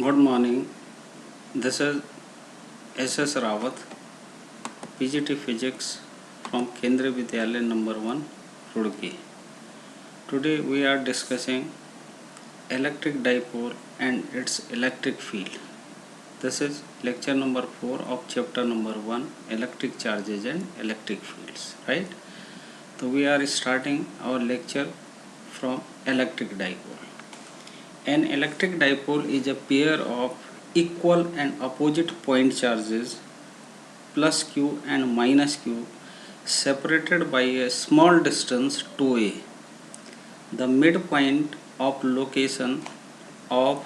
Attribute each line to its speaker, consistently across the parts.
Speaker 1: Good morning. This is S.S. Rawat, PGT Physics from Kendriya Vidyalaya number 1, Roorkee. Today we are discussing electric dipole and its electric field. This is lecture number 4 of chapter number 1, electric charges and electric fields, right? So we are starting our lecture from electric dipole. An electric dipole is a pair of equal and opposite point charges plus q and minus q separated by a small distance 2a. The midpoint of location of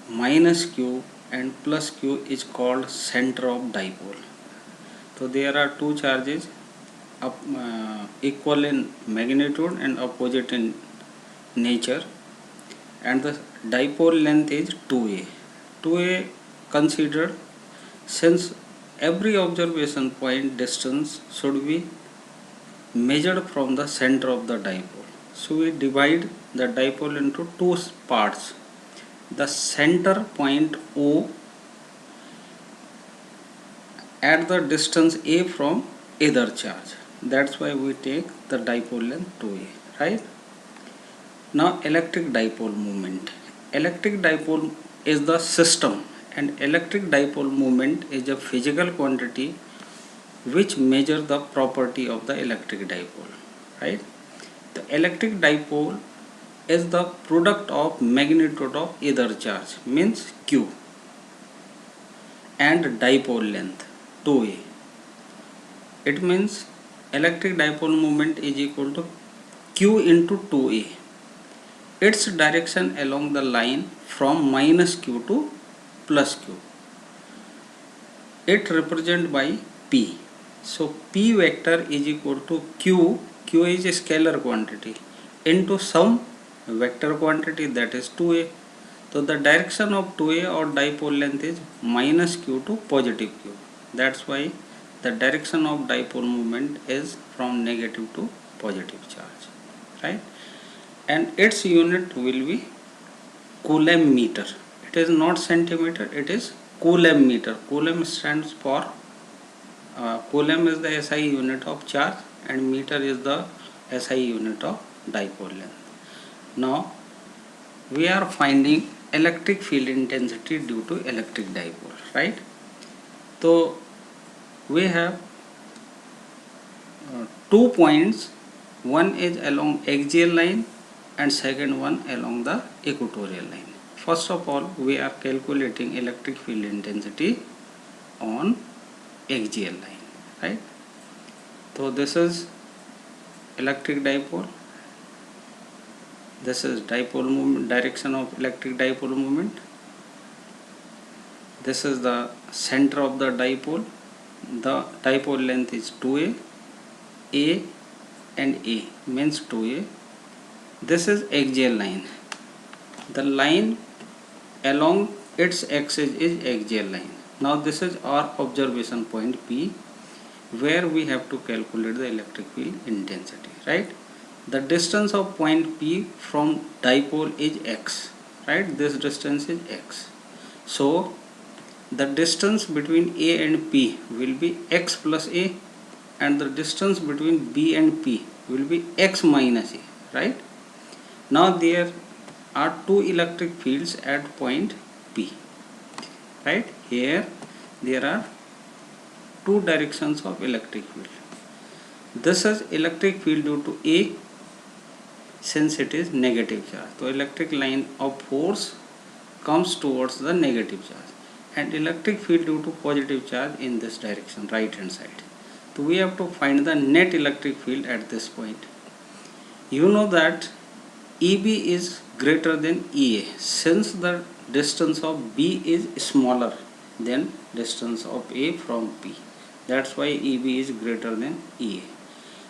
Speaker 1: minus q and plus q is called center of dipole. So there are two charges equal in magnitude and opposite in nature, and the dipole length is 2a. 2a considered since every observation point distance should be measured from the center of the dipole. So we divide the dipole into two parts. The center point O at the distance a from either charge. That's why we take the dipole length 2a, right? Now electric dipole moment. Electric dipole is the system, and electric dipole moment is a physical quantity which measure the property of the electric dipole, right? The electric dipole is the product of magnitude of either charge, means q, and dipole length 2a. It means electric dipole moment is equal to q into 2a. Its direction along the line from minus q to plus q. It represented by p. So p vector is equal to q is a scalar quantity, into some vector quantity, that is 2a. So the direction of 2a or dipole length is minus q to positive q. That's why the direction of dipole moment is from negative to positive charge, right? And its unit will be coulomb meter. It is not centimeter, it is coulomb meter. Coulomb stands for coulomb is the SI unit of charge, and meter is the SI unit of dipole length. Now we are finding electric field intensity due to electric dipole, right? So we have 2 points. One is along axial line and second one along the equatorial line. First of all, we are calculating electric field intensity on axial line, right? So this is electric dipole. This is dipole moment, direction of electric dipole moment. This is the center of the dipole. The dipole length is 2a. A and A means 2a. This is axial line. The line along its axis is axial line. Now this is our observation point P, where we have to calculate the electric field intensity, right? The distance of point P from dipole is x, right? This distance is x. So the distance between A and P will be x plus A, and the distance between B and P will be x minus A, right? Now there are two electric fields at point P, right? Here there are two directions of electric field. This is electric field due to A, since it is negative charge. So electric line of force comes towards the negative charge, and electric field due to positive charge in this direction, right hand side. So we have to find the net electric field at this point. You know that EB is greater than EA, since the distance of B is smaller than distance of A from P. That's why EB is greater than EA,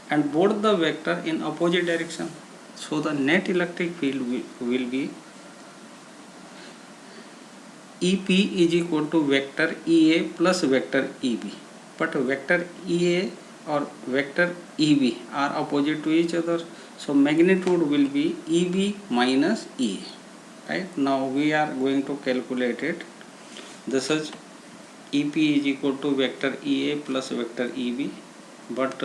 Speaker 1: and both the vector in opposite direction. So the net electric field will be EP is equal to vector EA plus vector EB. But vector EA or vector EB are opposite to each other. So magnitude will be EB minus EA. right? Now we are going to calculate it. This is EP is equal to vector EA plus vector EB, but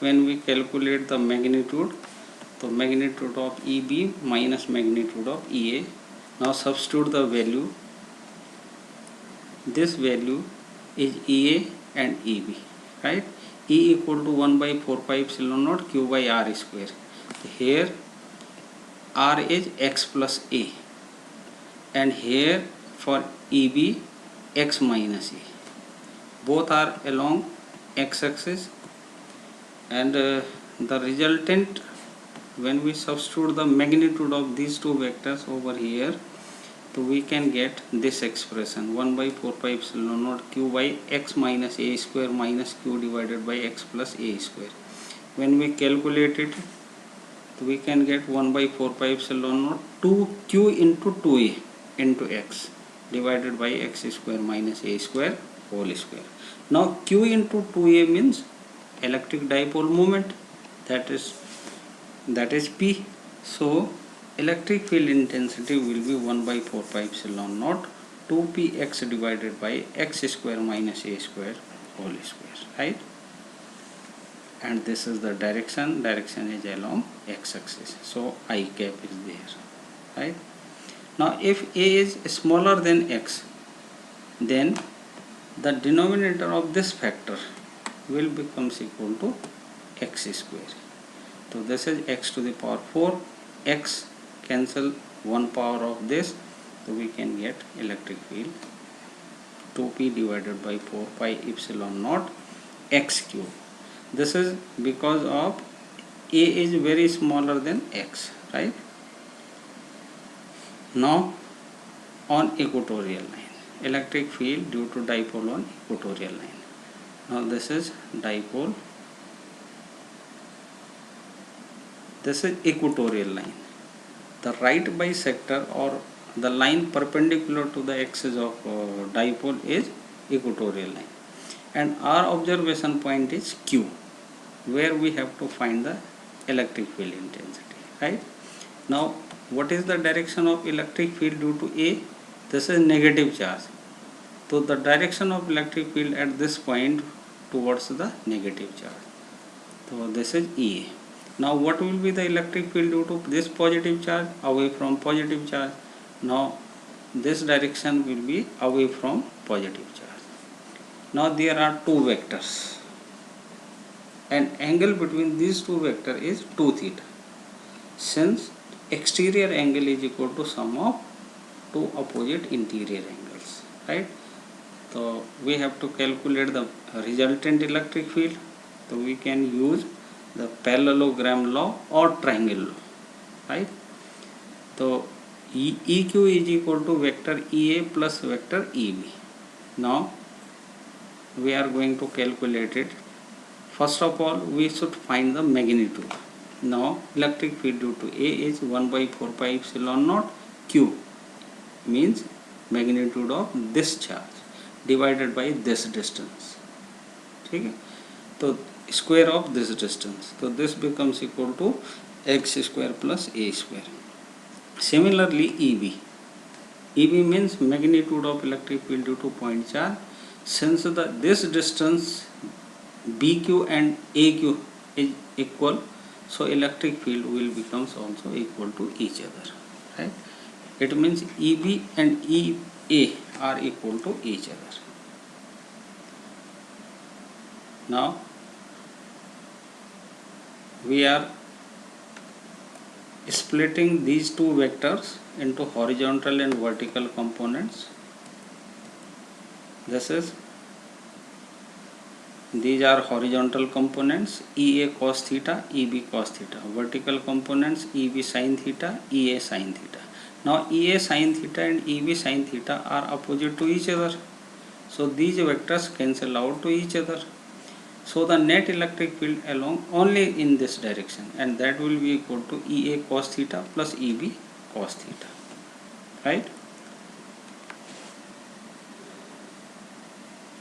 Speaker 1: when we calculate the magnitude, so magnitude of EB minus magnitude of EA. Now substitute the value. This value is EA and EB, right? E equal to 1 by 4 pi epsilon naught Q by R square. Here R is x plus A, and here for EB x minus A. Both are along x axis, and the resultant, when we substitute the magnitude of these two vectors over here, so we can get this expression 1 by 4 pi epsilon naught Q by x minus A square minus Q divided by x plus A square. When we calculate it, so we can get 1 by 4 pi epsilon naught 2Q into 2A into x divided by x square minus A square whole square. Now Q into 2A means electric dipole moment, that is P. So electric field intensity will be 1 by 4 pi epsilon naught 2px divided by x square minus A square whole square, right? And this is the direction is along x axis, so I cap is there, right? Now if A is smaller than x, then the denominator of this factor will becomes equal to x square. So this is x to the power 4, x cancel one power of this, so we can get electric field 2p divided by 4 pi epsilon naught x cube. This is because of A is very smaller than x, right? Now on equatorial line, electric field due to dipole on equatorial line. Now this is dipole, this is equatorial line. The right bisector or the line perpendicular to the axis of dipole is equatorial line, and our observation point is Q, where we have to find the electric field intensity, right? Now what is the direction of electric field due to A? This is negative charge, so the direction of electric field at this point towards the negative charge, so this is EA. Now what will be the electric field due to this positive charge? Away from positive charge. Now this direction will be away from positive charge. Now there are two vectors, and angle between these two vectors is 2 theta. Since exterior angle is equal to sum of two opposite interior angles, right? So we have to calculate the resultant electric field. So we can use the parallelogram law or triangle law, right? So EQ is equal to vector EA plus vector EB. Now we are going to calculate it. First of all, we should find the magnitude. Now electric field due to A is 1 by 4 pi epsilon naught Q, means magnitude of this charge divided by this distance. Okay? So square of this distance. So this becomes equal to x square plus A square. Similarly EB. EB means magnitude of electric field due to point charge. Since this distance BQ and AQ is equal, so electric field will becomes also equal to each other, right? It means EB and EA are equal to each other. Now we are splitting these two vectors into horizontal and vertical components. These are horizontal components, EA cos theta, EB cos theta. Vertical components, EB sin theta, EA sin theta. Now EA sin theta and EB sin theta are opposite to each other, so these vectors cancel out to each other. So the net electric field along only in this direction, and that will be equal to EA cos theta plus EB cos theta, right?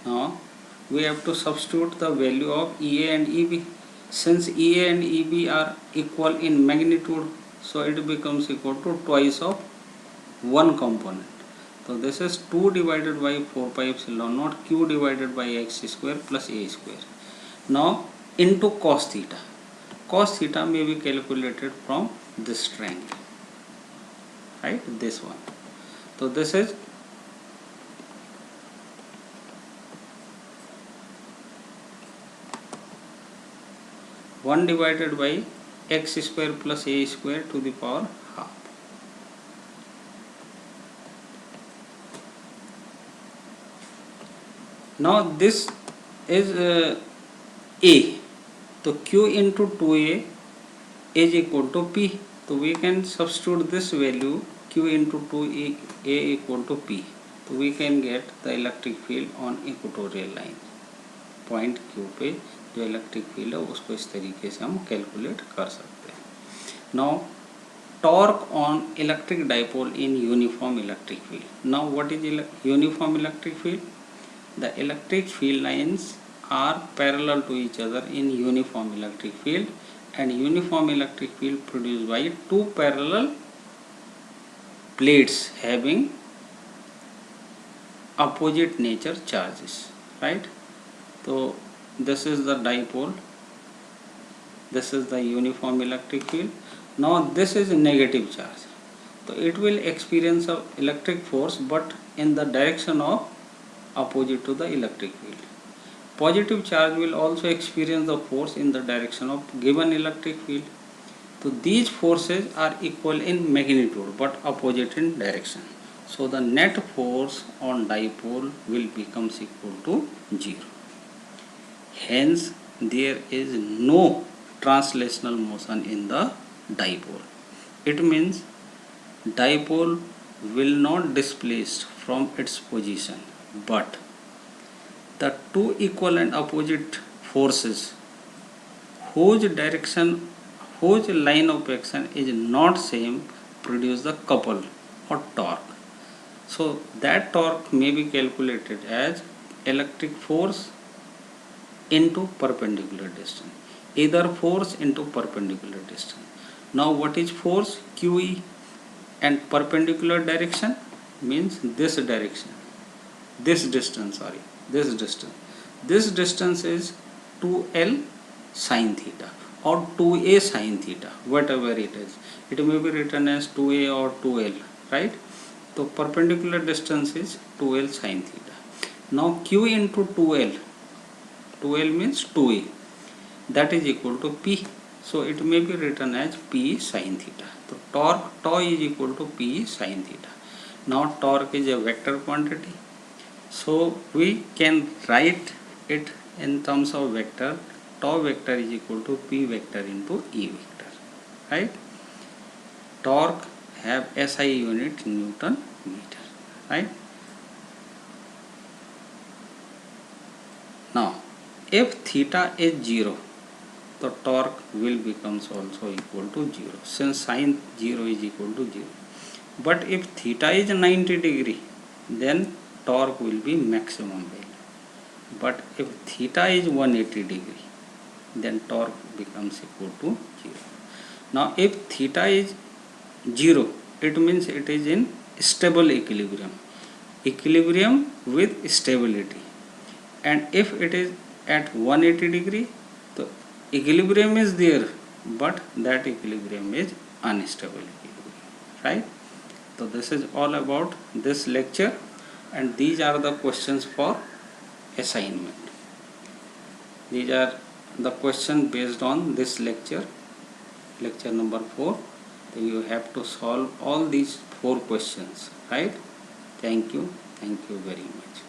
Speaker 1: Now we have to substitute the value of EA and EB. Since EA and EB are equal in magnitude, so it becomes equal to twice of one component. So this is 2 divided by 4 pi epsilon naught q divided by x square plus a square. Now into cos theta. Cos theta may be calculated from this triangle, right? This one. So this is 1 divided by x square plus a square to the power half. Now this is a. So q into 2a is equal to p. So we can substitute this value q into 2a equal to p. तो we can get the electric field on equatorial line. Point q पे जो electric field है उसको इस तरीके से हम calculate कर सकते हैं. Now torque on electric dipole in uniform electric field. Now what is uniform electric field? The electric field lines are parallel to each other in uniform electric field, and uniform electric field produced by two parallel plates having opposite nature charges, right? So this is the dipole, this is the uniform electric field. Now this is a negative charge, so it will experience a electric force but in the direction of opposite to the electric field. Positive charge will also experience the force in the direction of given electric field. So these forces are equal in magnitude but opposite in direction. So the net force on dipole will becomes equal to 0. Hence there is no translational motion in the dipole. It means dipole will not displaced from its position, but the two equal and opposite forces whose line of action is not same produce the couple or torque. So that torque may be calculated as electric force into perpendicular distance, either force into perpendicular distance. Now what is force? QE, and perpendicular direction means this direction, this distance is 2L sin theta or 2A sin theta, whatever it is. It may be written as 2A or 2L, right? So perpendicular distance is 2L sin theta. Now Q into 2L means 2A, that is equal to P. So it may be written as P sin theta. So torque tau is equal to P sin theta. Now torque is a vector quantity, so we can write it in terms of vector. Tau vector is equal to P vector into E vector, right? Torque have SI unit Newton meter, right? Now if theta is 0, the torque will becomes also equal to 0, since sin 0 is equal to 0. But if theta is 90 degree, then torque will be maximum value. But if theta is 180 degree, then torque becomes equal to 0. Now if theta is 0, it means it is in stable equilibrium with stability. And if it is at 180 degree, the equilibrium is there, but that equilibrium is unstable equilibrium, right? So this is all about this lecture, and these are the questions for assignment. These are the questions based on this lecture number 4. So you have to solve all these 4 questions, right? Thank you very much.